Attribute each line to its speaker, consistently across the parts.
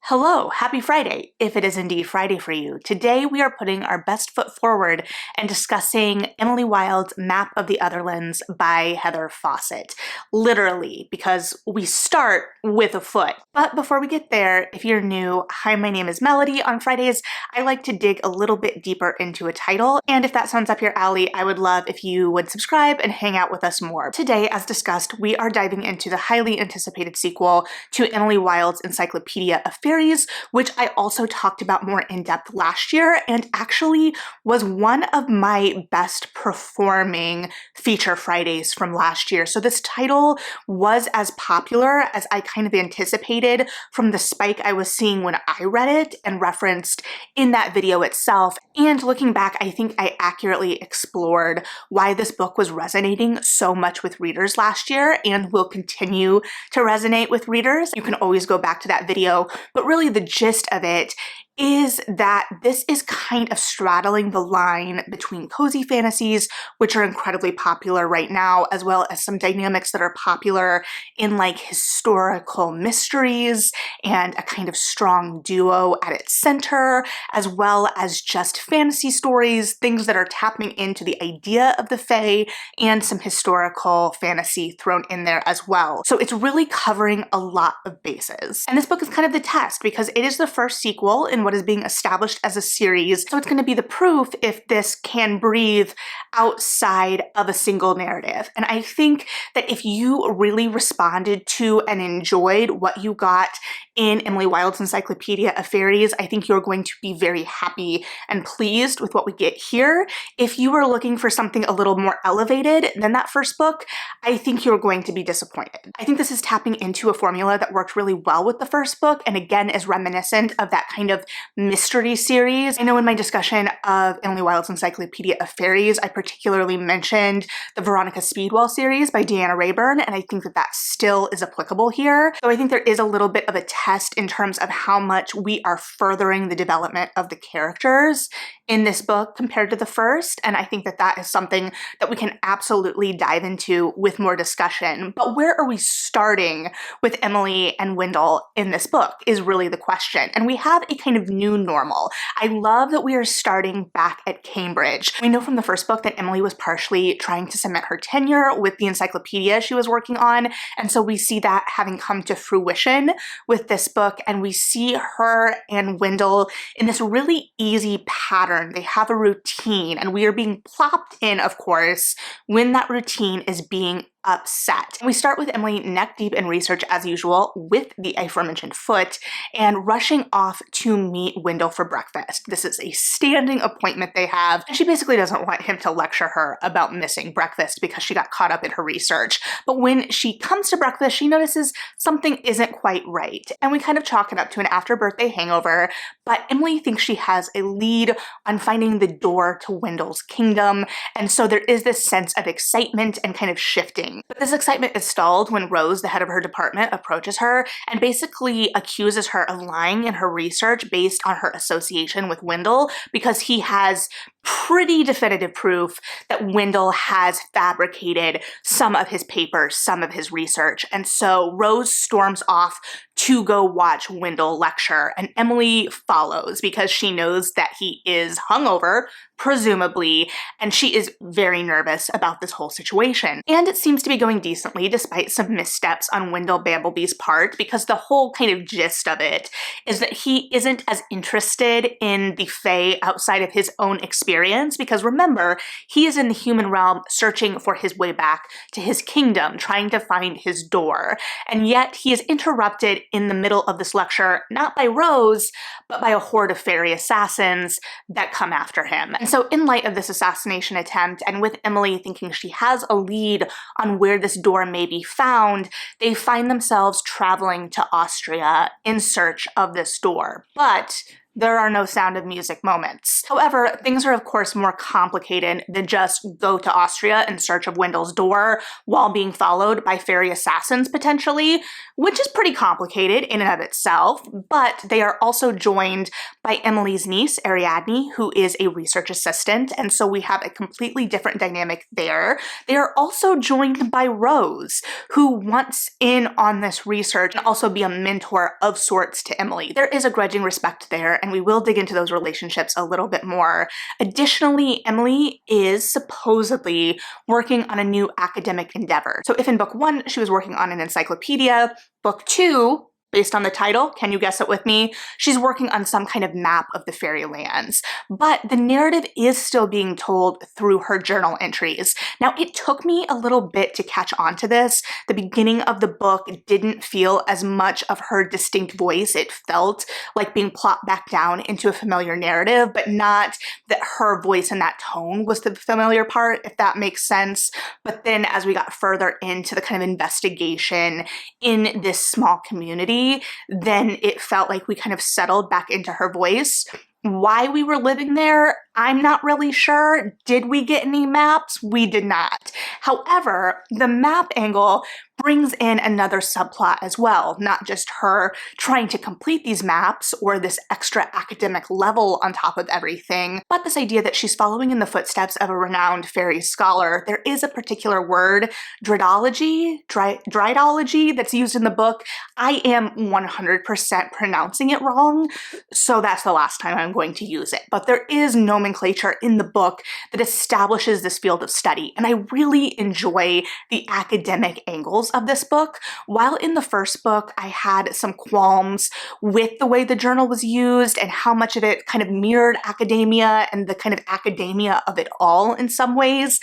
Speaker 1: Hello, happy Friday, if it is indeed Friday for you. Today we are putting our best foot forward and discussing Emily Wilde's Map of the Otherlands by Heather Fawcett. Literally, because we start with a foot. But before we get there, if you're new, hi, my name is Melody. On Fridays, I like to dig a little bit deeper into a title, and if that sounds up your alley, I would love if you would subscribe and hang out with us more. Today, as discussed, we are diving into the highly anticipated sequel to Emily Wilde's Encyclopedia of Faeries, which I also talked about more in depth last year and actually was one of my best performing feature Fridays from last year. So this title was as popular as I kind of anticipated from the spike I was seeing when I read it and referenced in that video itself. And looking back, I think I accurately explored why this book was resonating so much with readers last year and will continue to resonate with readers. You can always go back to that video, but really the gist of it is that this is kind of straddling the line between cozy fantasies, which are incredibly popular right now, as well as some dynamics that are popular in like historical mysteries and a kind of strong duo at its center, as well as just fantasy stories, things that are tapping into the idea of the fae and some historical fantasy thrown in there as well. So it's really covering a lot of bases. And this book is kind of the test because it is the first sequel in what is being established as a series. So it's going to be the proof if this can breathe outside of a single narrative. And I think that if you really responded to and enjoyed what you got in Emily Wilde's Encyclopedia of Faeries, I think you're going to be very happy and pleased with what we get here. If you are looking for something a little more elevated than that first book, I think you're going to be disappointed. I think this is tapping into a formula that worked really well with the first book and again is reminiscent of that kind of mystery series. I know in my discussion of Emily Wilde's Encyclopedia of Faeries, I particularly mentioned the Veronica Speedwell series by Deanna Rayburn, and I think that that still is applicable here. So I think there is a little bit of a test in terms of how much we are furthering the development of the characters in this book compared to the first, and I think that that is something that we can absolutely dive into with more discussion. But where are we starting with Emily and Wendell in this book is really the question. And we have a kind of new normal. I love that we are starting back at Cambridge. We know from the first book that Emily was partially trying to cement her tenure with the encyclopedia she was working on, and so we see that having come to fruition with this book, and we see her and Wendell in this really easy pattern. They have a routine, and we are being plopped in, of course, when that routine is being upset. We start with Emily neck deep in research as usual with the aforementioned foot and rushing off to meet Wendell for breakfast. This is a standing appointment they have, and she basically doesn't want him to lecture her about missing breakfast because she got caught up in her research. But when she comes to breakfast, she notices something isn't quite right, and we kind of chalk it up to an after-birthday hangover, but Emily thinks she has a lead on finding the door to Wendell's kingdom, and so there is this sense of excitement and kind of shifting. But this excitement is stalled when Rose, the head of her department, approaches her and basically accuses her of lying in her research based on her association with Wendell because he has pretty definitive proof that Wendell has fabricated some of his papers, some of his research. And so Rose storms off to go watch Wendell lecture, and Emily follows because she knows that he is hungover, presumably, and she is very nervous about this whole situation. And it seems to be going decently despite some missteps on Wendell Bambleby's part, because the whole kind of gist of it is that he isn't as interested in the fae outside of his own experience, because remember, he is in the human realm searching for his way back to his kingdom, trying to find his door. And yet he is interrupted in the middle of this lecture, not by Rose, but by a horde of fairy assassins that come after him. And so in light of this assassination attempt, and with Emily thinking she has a lead on where this door may be found, they find themselves traveling to Austria in search of this door. But there are no Sound of Music moments. However, things are of course more complicated than just go to Austria in search of Wendell's door while being followed by faerie assassins potentially, which is pretty complicated in and of itself, but they are also joined by Emily's niece, Ariadne, who is a research assistant, and so we have a completely different dynamic there. They are also joined by Rose, who wants in on this research and also be a mentor of sorts to Emily. There is a grudging respect there, and we will dig into those relationships a little bit more. Additionally, Emily is supposedly working on a new academic endeavor. So if in book 1 she was working on an encyclopedia, book 2, based on the title, can you guess it with me? She's working on some kind of map of the fairy lands. But the narrative is still being told through her journal entries. Now, it took me a little bit to catch on to this. The beginning of the book didn't feel as much of her distinct voice. It felt like being plopped back down into a familiar narrative, but not that her voice and that tone was the familiar part, if that makes sense. But then as we got further into the kind of investigation in this small community, then it felt like we kind of settled back into her voice. Why we were living there, I'm not really sure. Did we get any maps? We did not. However, the map angle brings in another subplot as well, not just her trying to complete these maps or this extra academic level on top of everything, but this idea that she's following in the footsteps of a renowned fairy scholar. There is a particular word, dridology, that's used in the book. I am 100% pronouncing it wrong, so that's the last time I'm going to use it. But there is nomenclature in the book that establishes this field of study, and I really enjoy the academic angles of this book. While in the first book I had some qualms with the way the journal was used and how much of it kind of mirrored academia and the kind of academia of it all in some ways,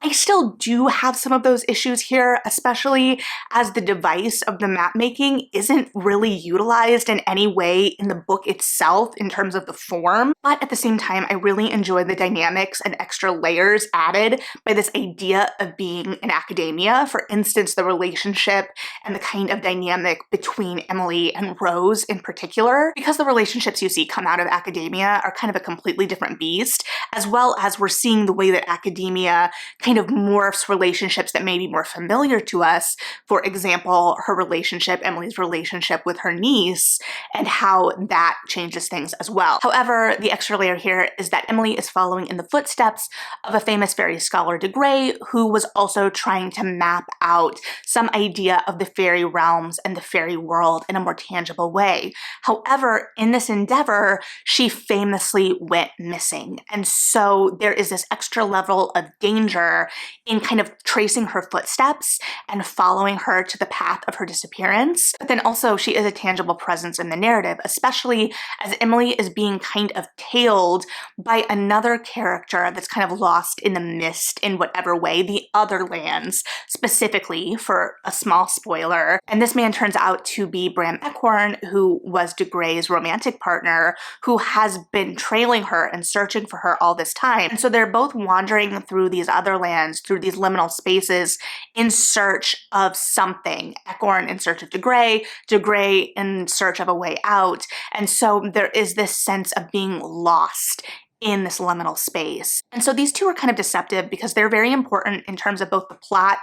Speaker 1: I still do have some of those issues here, especially as the device of the map making isn't really utilized in any way in the book itself in terms of the form. But at the same time, I really enjoy the dynamics and extra layers added by this idea of being in academia. For instance, the relationship and the kind of dynamic between Emily and Rose in particular, because the relationships you see come out of academia are kind of a completely different beast, as well as we're seeing the way that academia kind of morphs relationships that may be more familiar to us. For example, Emily's relationship with her niece, and how that changes things as well. However, the extra layer here is that Emily is following in the footsteps of a famous fairy scholar, de Grey, who was also trying to map out some idea of the fairy realms and the fairy world in a more tangible way. However, in this endeavor, she famously went missing. And so there is this extra level of danger in kind of tracing her footsteps and following her to the path of her disappearance. But then also she is a tangible presence in the narrative, especially as Emily is being kind of tailed by another character that's kind of lost in the mist in whatever way, the Otherlands, specifically, for a small spoiler. And this man turns out to be Bram Ekhorn, who was de Grey's romantic partner, who has been trailing her and searching for her all this time. And so they're both wandering through these Otherlands, through these liminal spaces in search of something. Ekhorn in search of de Grey in search of a way out. And so there is this sense of being lost in this liminal space. And so these two are kind of deceptive because they're very important in terms of both the plot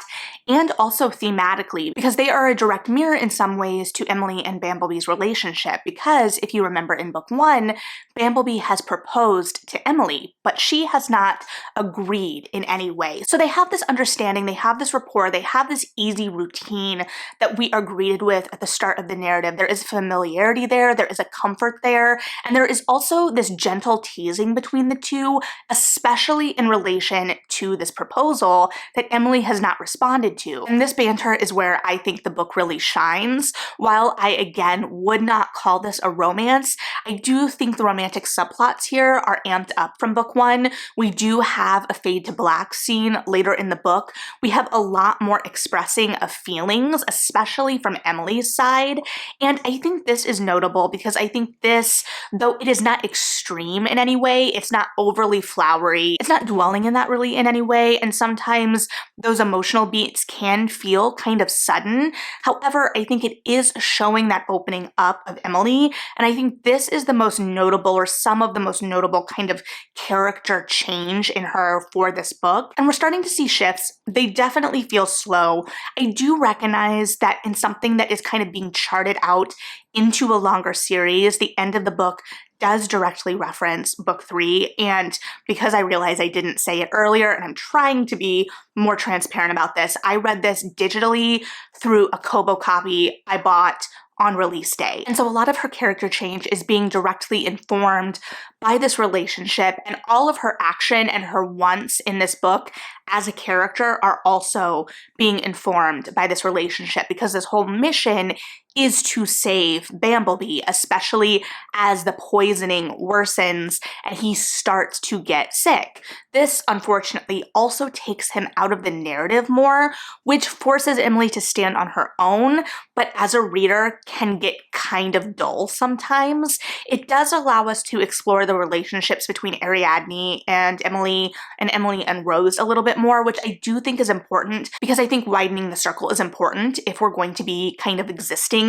Speaker 1: and also thematically, because they are a direct mirror in some ways to Emily and Bamblebee's relationship. Because if you remember in book 1, Bamblebee has proposed to Emily, but she has not agreed in any way. So they have this understanding, they have this rapport, they have this easy routine that we are greeted with at the start of the narrative. There is familiarity there is a comfort there, and there is also this gentle teasing between the two, especially in relation to this proposal that Emily has not responded to. And this banter is where I think the book really shines. While I, again, would not call this a romance, I do think the romantic subplots here are amped up from book 1. We do have a fade to black scene later in the book. We have a lot more expressing of feelings, especially from Emily's side. And I think this is notable because I think this, though it is not extreme in any way, It's not overly flowery. It's not dwelling in that really in any way, and sometimes those emotional beats can feel kind of sudden. However, I think it is showing that opening up of Emily, and I think this is the most notable, or some of the most notable kind of character change in her for this book. And we're starting to see shifts. They definitely feel slow. I do recognize that in something that is kind of being charted out into a longer series, the end of the book does directly reference book 3, and because I realize I didn't say it earlier, and I'm trying to be more transparent about this, I read this digitally through a Kobo copy I bought on release day. And so a lot of her character change is being directly informed by this relationship, and all of her action and her wants in this book as a character are also being informed by this relationship, because this whole mission is to save Bamblebee, especially as the poisoning worsens and he starts to get sick. This, unfortunately, also takes him out of the narrative more, which forces Emily to stand on her own, but as a reader can get kind of dull sometimes. It does allow us to explore the relationships between Ariadne and Emily and Rose a little bit more, which I do think is important, because I think widening the circle is important if we're going to be kind of existing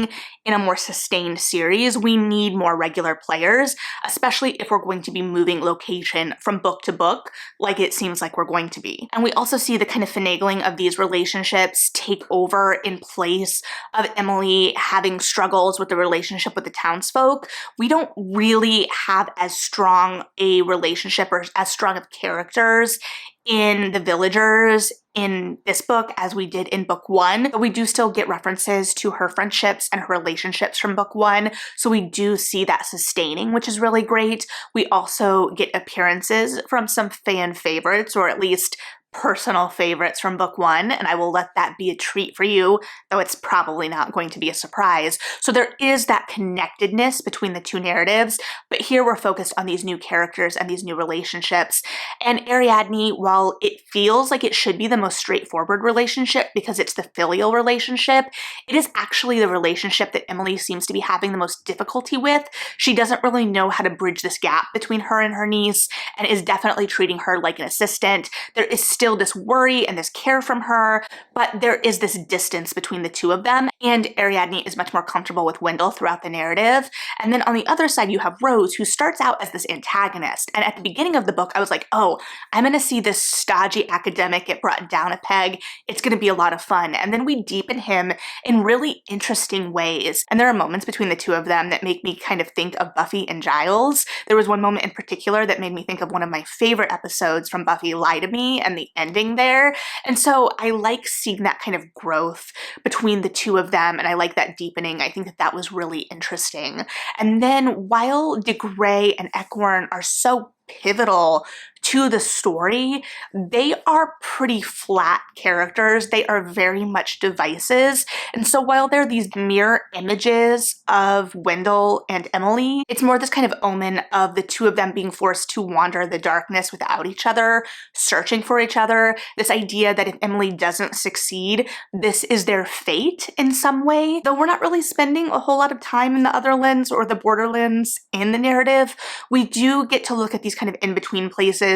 Speaker 1: in a more sustained series. We need more regular players, especially if we're going to be moving location from book to book, like it seems like we're going to be. And we also see the kind of finagling of these relationships take over in place of Emily having struggles with the relationship with the townsfolk. We don't really have as strong a relationship or as strong of characters in the villagers in this book as we did in book 1, but we do still get references to her friendships and her relationships from book 1, so we do see that sustaining, which is really great. We also get appearances from some fan favorites, or at least personal favorites from book 1, and I will let that be a treat for you, though it's probably not going to be a surprise. So there is that connectedness between the two narratives, but here we're focused on these new characters and these new relationships. And Ariadne, while it feels like it should be the most straightforward relationship because it's the filial relationship, it is actually the relationship that Emily seems to be having the most difficulty with. She doesn't really know how to bridge this gap between her and her niece, and is definitely treating her like an assistant. There is still this worry and this care from her, but there is this distance between the two of them, and Ariadne is much more comfortable with Wendell throughout the narrative. And then on the other side, you have Rose, who starts out as this antagonist, and at the beginning of the book, I was like, oh, I'm gonna see this stodgy academic get brought down a peg. It's gonna be a lot of fun. And then we deepen him in really interesting ways, and there are moments between the two of them that make me kind of think of Buffy and Giles. There was one moment in particular that made me think of one of my favorite episodes from Buffy, Lie to Me, and the ending there. And so I like seeing that kind of growth between the two of them, and I like that deepening. I think that that was really interesting. And then while DeGrey and Ekwern are so pivotal to the story, they are pretty flat characters. They are very much devices. And so while they're these mirror images of Wendell and Emily, it's more this kind of omen of the two of them being forced to wander the darkness without each other, searching for each other. This idea that if Emily doesn't succeed, this is their fate in some way. Though we're not really spending a whole lot of time in the Otherlands or the Borderlands in the narrative, we do get to look at these kind of in-between places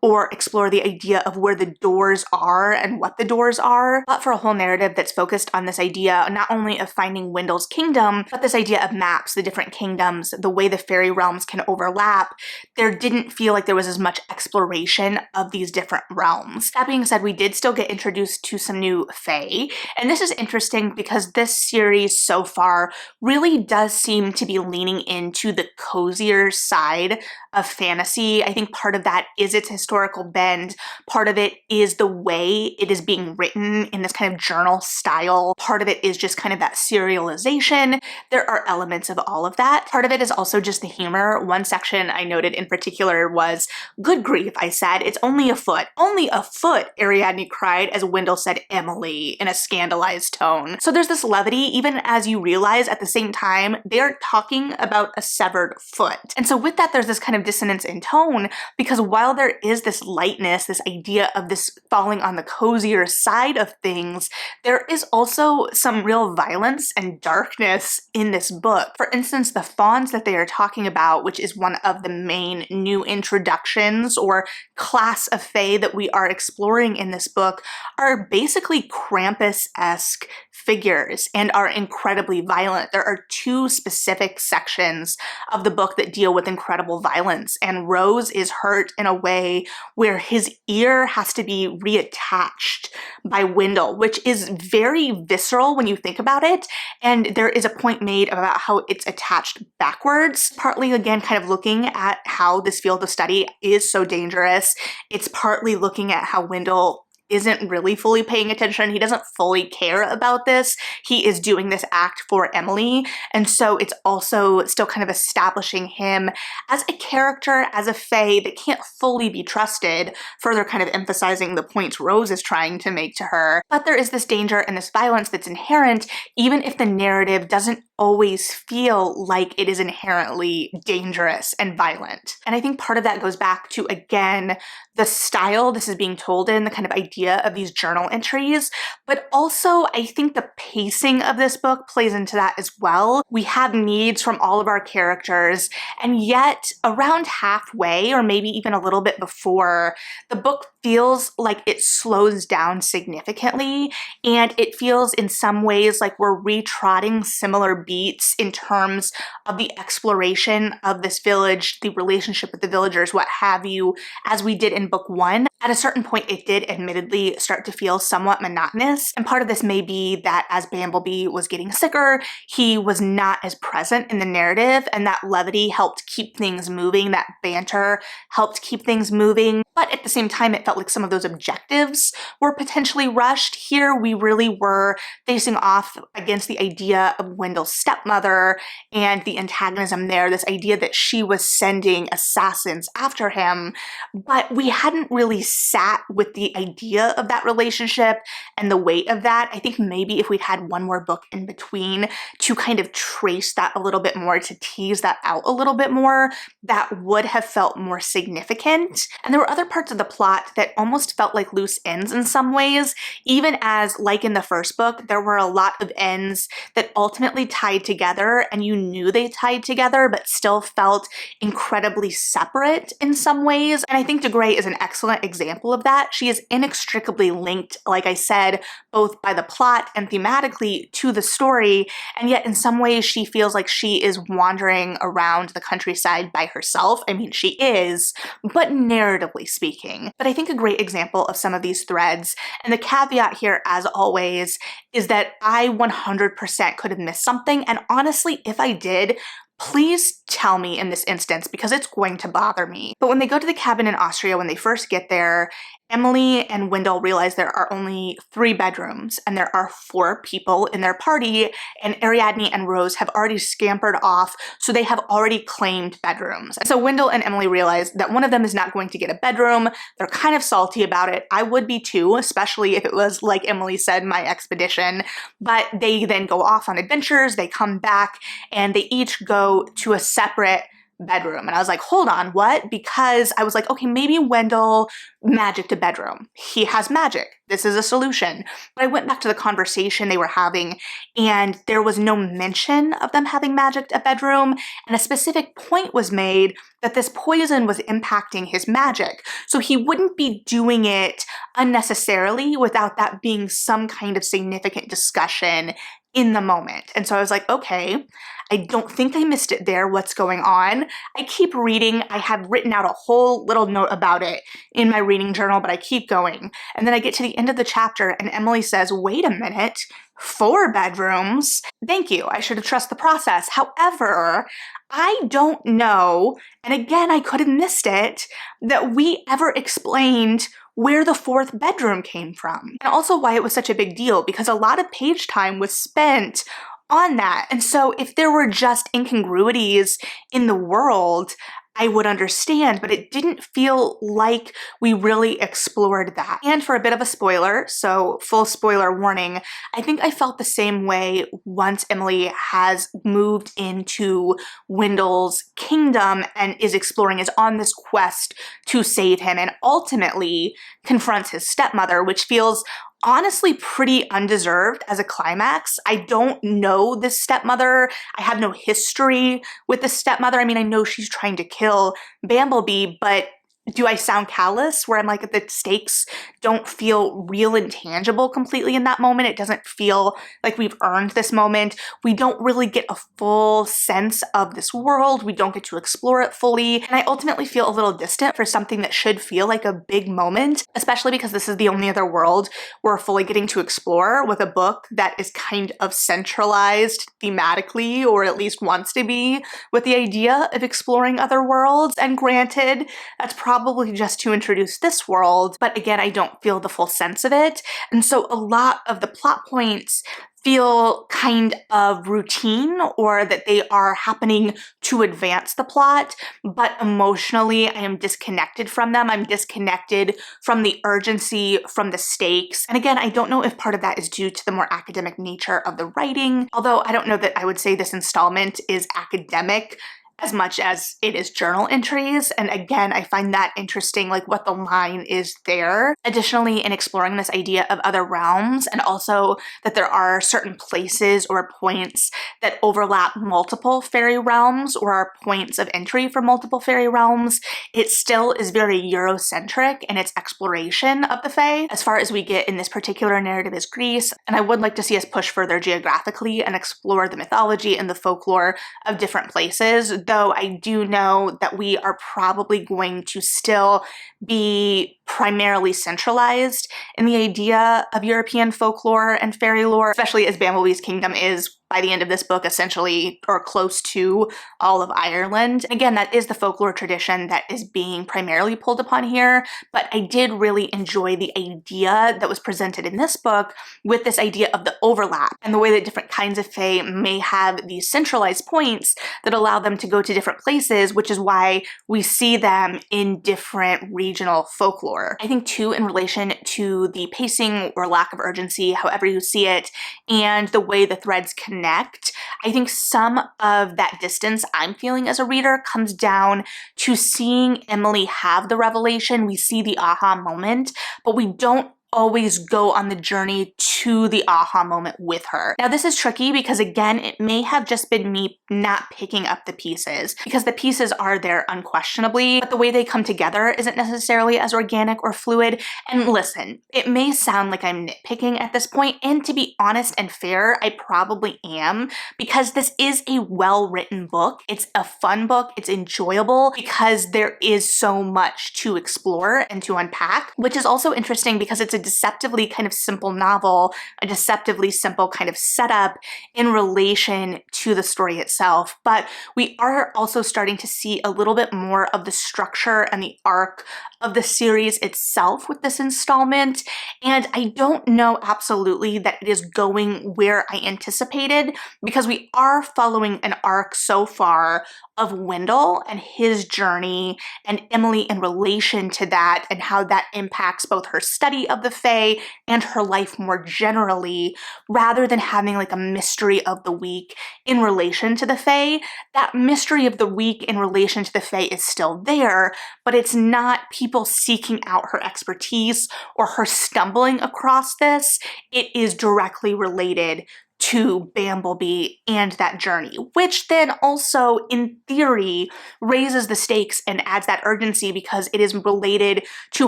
Speaker 1: or explore the idea of where the doors are and what the doors are. But for a whole narrative that's focused on this idea not only of finding Wendell's kingdom, but this idea of maps, the different kingdoms, the way the fairy realms can overlap, there didn't feel like there was as much exploration of these different realms. That being said, we did still get introduced to some new fae, and this is interesting because this series so far really does seem to be leaning into the cozier side of fantasy. I think part of that is its historical bend. Part of it is the way it is being written in this kind of journal style. Part of it is just kind of that serialization. There are elements of all of that. Part of it is also just the humor. One section I noted in particular was, "Good grief," I said, "it's only a foot." "Only a foot," Ariadne cried as Wendell said Emily in a scandalized tone. So there's this levity, even as you realize at the same time they are talking about a severed foot. And so with that, there's this kind of dissonance in tone, because while while there is this lightness, this idea of this falling on the cozier side of things, there is also some real violence and darkness in this book. For instance, the fauns that they are talking about, which is one of the main new introductions or class of fae that we are exploring in this book, are basically Krampus-esque figures and are incredibly violent. There are two specific sections of the book that deal with incredible violence, and Rose is hurt in a way where his ear has to be reattached by Wendell, which is very visceral when you think about it, and there is a point made about how it's attached backwards, partly again kind of looking at how this field of study is so dangerous. It's partly looking at how Wendell isn't really fully paying attention. He doesn't fully care about this. He is doing this act for Emily. And so it's also still kind of establishing him as a character, as a fae that can't fully be trusted, further kind of emphasizing the points Rose is trying to make to her. But there is this danger and this violence that's inherent, even if the narrative doesn't always feel like it is inherently dangerous and violent. And I think part of that goes back to, again, the style this is being told in, the kind of idea of these journal entries, but also I think the pacing of this book plays into that as well. We have needs from all of our characters, and yet around halfway, or maybe even a little bit before, the book feels like it slows down significantly, and it feels in some ways like we're retrotting similar beats in terms of the exploration of this village, the relationship with the villagers, what have you, as we did in book one. At a certain point, it did admittedly start to feel somewhat monotonous, and part of this may be that as Bamblebee was getting sicker, he was not as present in the narrative, and that levity helped keep things moving, that banter helped keep things moving, but at the same time, it felt like some of those objectives were potentially rushed. Here, we really were facing off against the idea of Wendell's stepmother and the antagonism there, this idea that she was sending assassins after him, but we hadn't really sat with the idea of that relationship and the weight of that. I think maybe if we'd had one more book in between to kind of trace that a little bit more, to tease that out a little bit more, that would have felt more significant. And there were other parts of the plot that almost felt like loose ends in some ways, even as, like in the first book, there were a lot of ends that ultimately tied together, and you knew they tied together, but still felt incredibly separate in some ways. And I think DeGrey is an excellent example of that. She is inextricably linked, like I said, both by the plot and thematically to the story, and yet in some ways she feels like she is wandering around the countryside by herself. I mean, she is, but narratively speaking. But I think a great example of some of these threads, and the caveat here, as always, is that I 100% could have missed something, and honestly, if I did, please tell me in this instance, because it's going to bother me. But when they go to the cabin in Austria, when they first get there, Emily and Wendell realize there are only 3 bedrooms and there are 4 people in their party, and Ariadne and Rose have already scampered off, so they have already claimed bedrooms. So Wendell and Emily realize that one of them is not going to get a bedroom. They're kind of salty about it. I would be too, especially if it was, like Emily said, my expedition. But they then go off on adventures, they come back, and they each go to a separate bedroom. And I was like, hold on, what? Because I was like, okay, maybe Wendell magicked a bedroom. He has magic. This is a solution. But I went back to the conversation they were having, and there was no mention of them having magicked a bedroom, and a specific point was made that this poison was impacting his magic. So he wouldn't be doing it unnecessarily without that being some kind of significant discussion in the moment. And so I was like, okay, I don't think I missed it there. What's going on? I keep reading. I have written out a whole little note about it in my reading journal, but I keep going. And then I get to the end of the chapter and Emily says, wait a minute, 4 bedrooms? Thank you. I should have trusted the process. However, I don't know, and again, I could have missed it, that we ever explained where the 4th bedroom came from. And also why it was such a big deal, because a lot of page time was spent on that. And so if there were just incongruities in the world, I would understand, but it didn't feel like we really explored that. And for a bit of a spoiler, so full spoiler warning, I think I felt the same way once Emily has moved into Wendell's kingdom and is exploring, is on this quest to save him, and ultimately confronts his stepmother, which feels honestly pretty undeserved as a climax. I don't know this stepmother. I have no history with the stepmother. I mean, I know she's trying to kill Bamblebee, but do I sound callous where I'm like, the stakes don't feel real and tangible completely in that moment? It doesn't feel like we've earned this moment. We don't really get a full sense of this world. We don't get to explore it fully. And I ultimately feel a little distant for something that should feel like a big moment, especially because this is the only other world we're fully getting to explore with a book that is kind of centralized thematically, or at least wants to be, with the idea of exploring other worlds. And granted, that's probably just to introduce this world, but again, I don't feel the full sense of it. And so a lot of the plot points feel kind of routine, or that they are happening to advance the plot, but emotionally I am disconnected from them. I'm disconnected from the urgency, from the stakes. And again, I don't know if part of that is due to the more academic nature of the writing, although I don't know that I would say this installment is academic as much as it is journal entries. And again, I find that interesting, like what the line is there. Additionally, in exploring this idea of other realms, and also that there are certain places or points that overlap multiple fairy realms, or are points of entry for multiple fairy realms, it still is very Eurocentric in its exploration of the Fae. As far as we get in this particular narrative is Greece, and I would like to see us push further geographically and explore the mythology and the folklore of different places, though I do know that we are probably going to still be primarily centralized in the idea of European folklore and fairy lore, especially as Bamblebee's kingdom is, by the end of this book, essentially, or close to, all of Ireland. Again, that is the folklore tradition that is being primarily pulled upon here, but I did really enjoy the idea that was presented in this book with this idea of the overlap, and the way that different kinds of fae may have these centralized points that allow them to go to different places, which is why we see them in different regional folklore. I think too, in relation to the pacing or lack of urgency, however you see it, and the way the threads connect, I think some of that distance I'm feeling as a reader comes down to seeing Emily have the revelation. We see the aha moment, but we don't always go on the journey to the aha moment with her. Now, this is tricky because, again, it may have just been me not picking up the pieces, because the pieces are there unquestionably, but the way they come together isn't necessarily as organic or fluid. And listen, it may sound like I'm nitpicking at this point, and to be honest and fair, I probably am, because this is a well-written book. It's a fun book. It's enjoyable because there is so much to explore and to unpack, which is also interesting because it's a deceptively kind of simple novel, a deceptively simple kind of setup in relation to the story itself. But we are also starting to see a little bit more of the structure and the arc of the series itself with this installment. And I don't know absolutely that it is going where I anticipated, because we are following an arc so far of Wendell and his journey, and Emily in relation to that, and how that impacts both her study of the Fae and her life more generally, rather than having like a mystery of the week in relation to the Fae. That mystery of the week in relation to the Fae is still there, but it's not people seeking out her expertise or her stumbling across this. It is directly related to Bamblebee and that journey, which then also, in theory, raises the stakes and adds that urgency because it is related to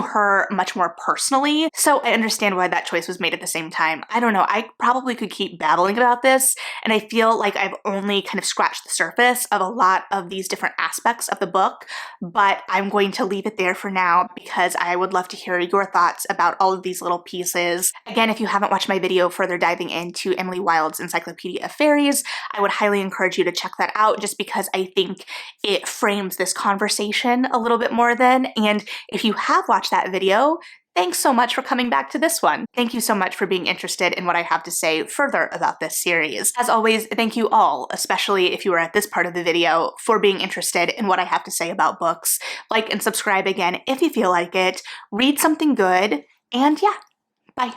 Speaker 1: her much more personally. So I understand why that choice was made at the same time. I don't know, I probably could keep babbling about this, and I feel like I've only kind of scratched the surface of a lot of these different aspects of the book, but I'm going to leave it there for now because I would love to hear your thoughts about all of these little pieces. Again, if you haven't watched my video further diving into Emily Wilde's Encyclopedia of Faeries, I would highly encourage you to check that out, just because I think it frames this conversation a little bit more then. And if you have watched that video, Thanks so much for coming back to this one. Thank you so much for being interested in what I have to say further about this series. As always, thank you all, especially if you are at this part of the video, for being interested in what I have to say about books. Like and subscribe again if you feel like it. Read something good, and yeah, bye.